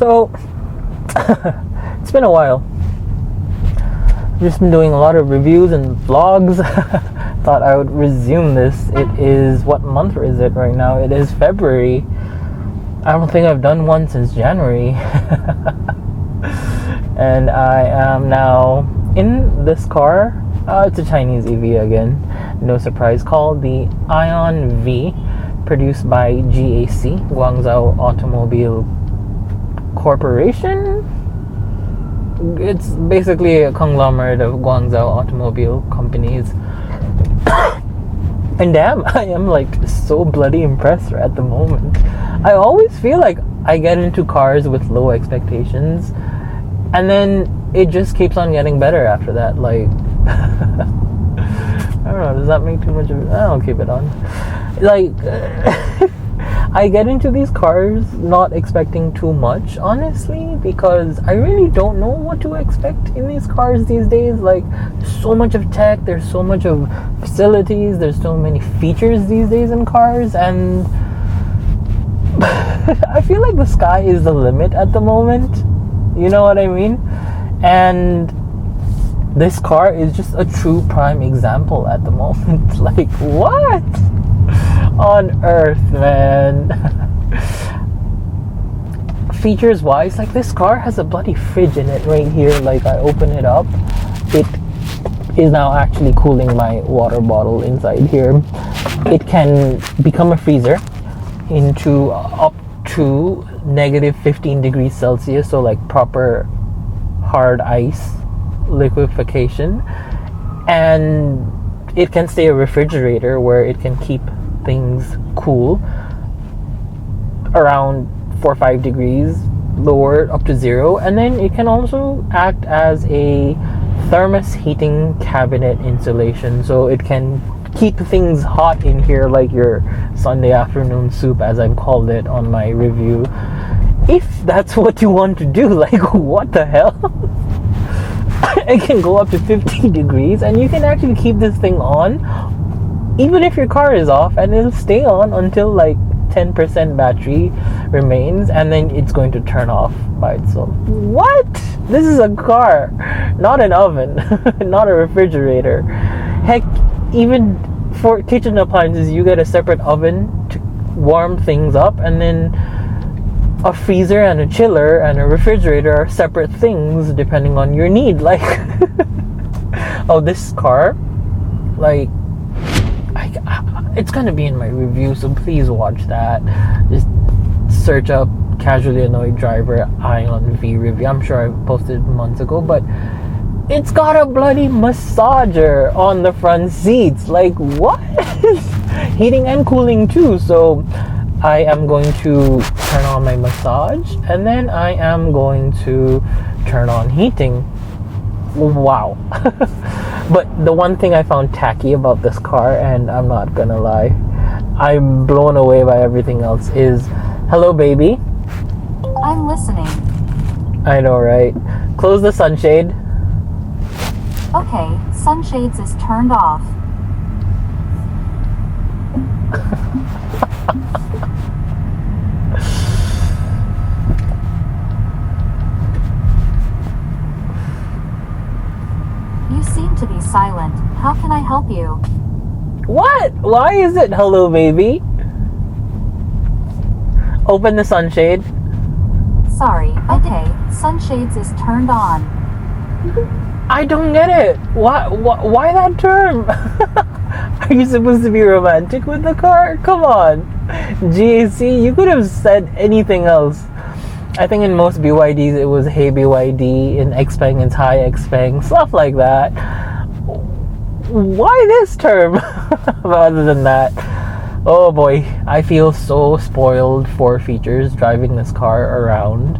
So, it's been a while. I've just been doing a lot of reviews and vlogs. Thought I would resume this. It is, what month is it right now? It is February. I don't think I've done one since January. And I am now in this car. It's a Chinese EV again. No surprise. Called the AION V. Produced by GAC, Guangzhou Automobile Corporation. It's basically a conglomerate of Guangzhou automobile companies. And damn, I am like so bloody impressed at the moment. I always feel like I get into cars with low expectations, and then it just keeps on getting better after that. Like, I don't know, does that make too much of it? I'll keep it on. Like, I get into these cars not expecting too much, honestly, because I really don't know what to expect in these cars these days. Like, there's so much of tech, there's so much of facilities, there's so many features these days in cars, and I feel like the sky is the limit at the moment. You know what I mean? And this car is just a true prime example at the moment. Like, what on earth, man? Features wise, like, this car has a bloody fridge in it right here. Like, I open it up, it is now actually cooling my water bottle inside here. It can become a freezer into up to negative 15 degrees Celsius, so like proper hard ice liquefaction. And it can stay a refrigerator where it can keep things cool around 4 or 5 degrees, lower up to 0. And then it can also act as a thermos heating cabinet insulation, so it can keep things hot in here, like your Sunday afternoon soup, as I've called it on my review, if that's what you want to do. Like, what the hell? It can go up to 50 degrees, and you can actually keep this thing on even if your car is off, and it'll stay on until like 10% battery remains, and then it's going to turn off by itself. What? This is a car, not an oven, not a refrigerator. Heck, even for kitchen appliances, you get a separate oven to warm things up, and then a freezer and a chiller and a refrigerator are separate things depending on your need. Like, oh, this car, like, it's gonna be in my review, so please watch that. Just search up Casually Annoyed Driver AION V review. I'm sure I posted months ago, but it's got a bloody massager on the front seats. Like, what? Heating and cooling too. So I am going to turn on my massage, and then I am going to turn on heating. Wow. But the one thing I found tacky about this car, and I'm not gonna lie, I'm blown away by everything else, is hello baby. I'm listening. I know, right? Close the sunshade. Okay, sunshades is turned off. You seem to be silent. How can I help you? What? Why is it hello baby? Open the sunshade. Sorry, okay, sunshades is turned on. I don't get it. Why that term? Are you supposed to be romantic with the car? Come on. GAC, you could have said anything else. I think in most BYDs it was hey BYD, in Xpeng it's hi Xpeng, stuff like that. Why this term? Other than that, oh boy, I feel so spoiled for features driving this car around.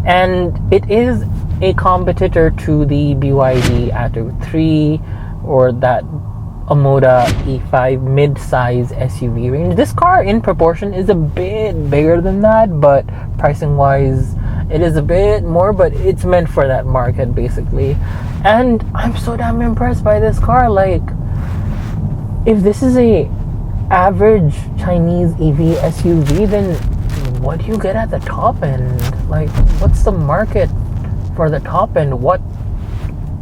And it is a competitor to the BYD Atto 3 or that Omoda E5 mid-size SUV range. This car in proportion is a bit bigger than that, but pricing wise it is a bit more, but it's meant for that market basically. And I'm so damn impressed by this car. Like, if this is a average Chinese EV SUV, then what do you get at the top end? Like, what's the market for the top end? What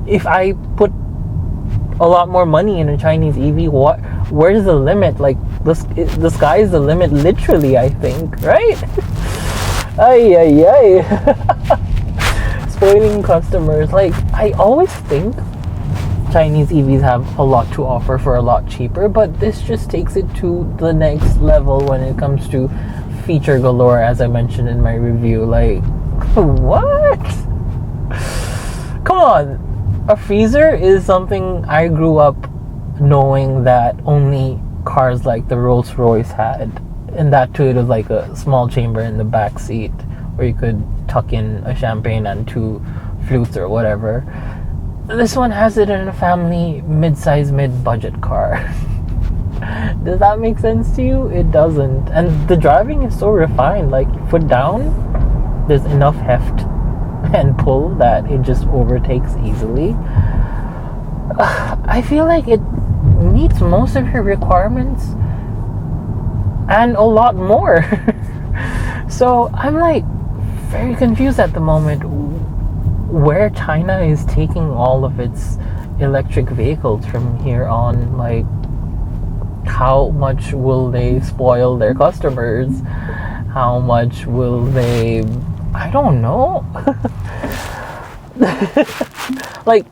if I put a lot more money in a Chinese EV? Where's the limit? Like, the sky is the limit, literally, I think, right? Ay. Spoiling customers. Like, I always think Chinese EVs have a lot to offer for a lot cheaper, but this just takes it to the next level when it comes to feature galore, as I mentioned in my review. Like, what? Come on. A freezer is something I grew up knowing that only cars like the Rolls-Royce had, and that too, it was like a small chamber in the back seat where you could tuck in a champagne and 2 flutes or whatever. This one has it in a family mid-size, mid-budget car. Does that make sense to you? It doesn't. And the driving is so refined. Like, foot down, there's enough heft and pull that it just overtakes easily. I feel like it meets most of your requirements and a lot more. So I'm like very confused at the moment where China is taking all of its electric vehicles from here on. Like, how much will they spoil their customers? How much will they, I don't know. Like,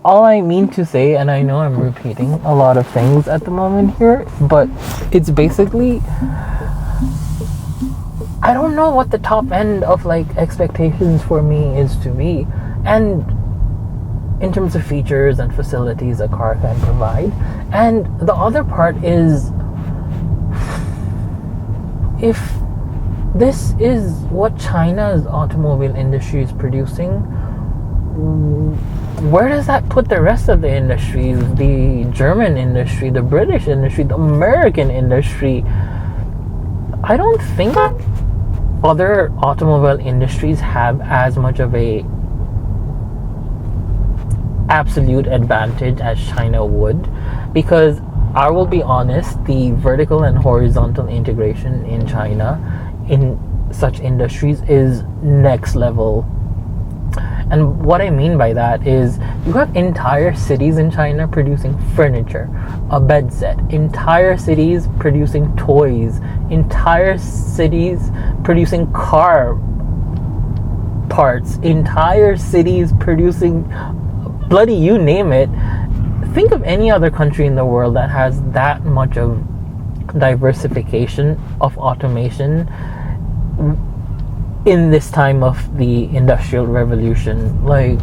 all I mean to say, and I know I'm repeating a lot of things at the moment here, but it's basically, I don't know what the top end of like expectations for me is to be, and in terms of features and facilities a car can provide. And the other part is, if this is what China's automobile industry is producing, where does that put the rest of the industries? The German industry, the British industry, the American industry? I don't think other automobile industries have as much of a absolute advantage as China would, because I will be honest, the vertical and horizontal integration in China in such industries is next level. And what I mean by that is, you have entire cities in China producing furniture, a bed set, entire cities producing toys, entire cities producing car parts, entire cities producing bloody you name it. Think of any other country in the world that has that much of diversification of automation in this time of the Industrial Revolution. Like,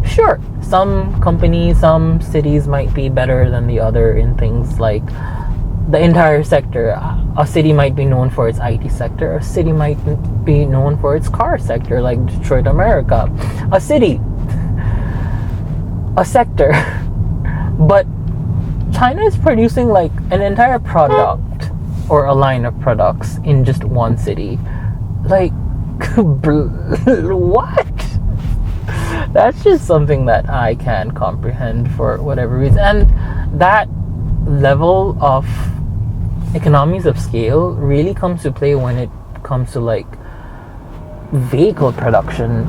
sure, some companies, some cities might be better than the other in things like the entire sector. A city might be known for its IT sector, a city might be known for its car sector, like Detroit, America. A city, a sector. But China is producing like an entire product or a line of products in just one city. Like, what? That's just something that I can't comprehend for whatever reason. And that level of economies of scale really comes to play when it comes to like vehicle production,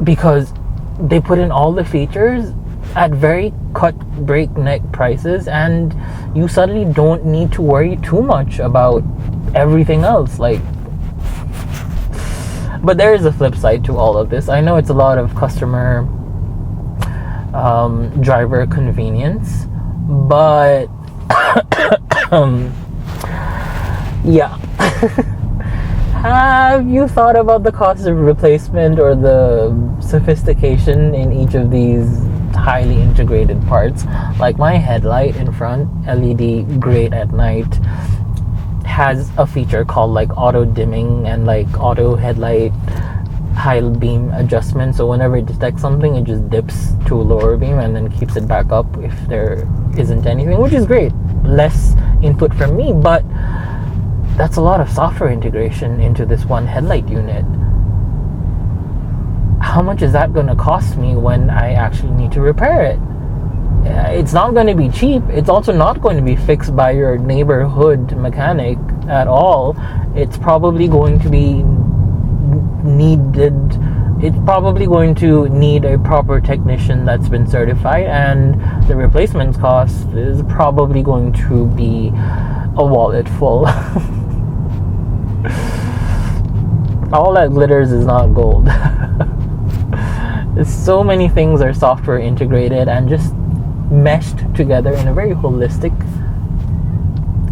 because they put in all the features at very breakneck prices, and you suddenly don't need to worry too much about everything else. Like, but there is a flip side to all of this. I know it's a lot of customer driver convenience, but yeah. Have you thought about the cost of replacement or the sophistication in each of these highly integrated parts? Like, my headlight in front, LED, great at night, has a feature called like auto dimming and like auto headlight high beam adjustment. So whenever it detects something, it just dips to a lower beam and then keeps it back up if there isn't anything, which is great. Less input from me, but that's a lot of software integration into this one headlight unit. How much is that going to cost me when I actually need to repair it? it's not going to be cheap. It's also not going to be fixed by your neighborhood mechanic at all. It's probably going to be need a proper technician that's been certified, and the replacement cost is probably going to be a wallet full. All that glitters is not gold. So many things are software integrated and just meshed together in a very holistic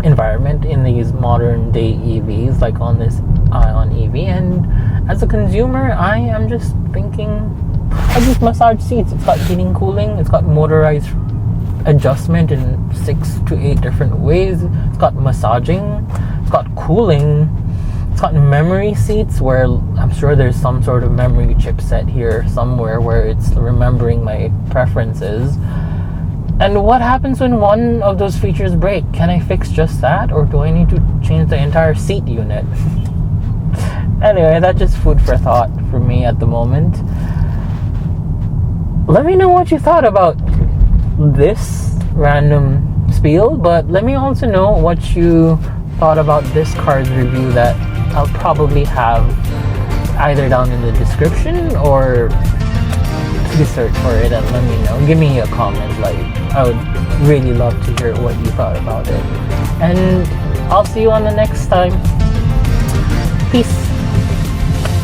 environment in these modern day EVs, like on this Ion EV. And as a consumer, I am just thinking, I just massage seats. It's got heating, cooling, it's got motorized adjustment in 6 to 8 different ways, it's got massaging, it's got cooling, it's got memory seats where I'm sure there's some sort of memory chipset here somewhere where it's remembering my preferences. And what happens when one of those features break? Can I fix just that, or do I need to change the entire seat unit? Anyway, that's just food for thought for me at the moment. Let me know what you thought about this random spiel, but let me also know what you thought about this car's review that I'll probably have either down in the description, or you search for it and let me know. Give me a comment. Like, I would really love to hear what you thought about it. And I'll see you on the next time. Peace.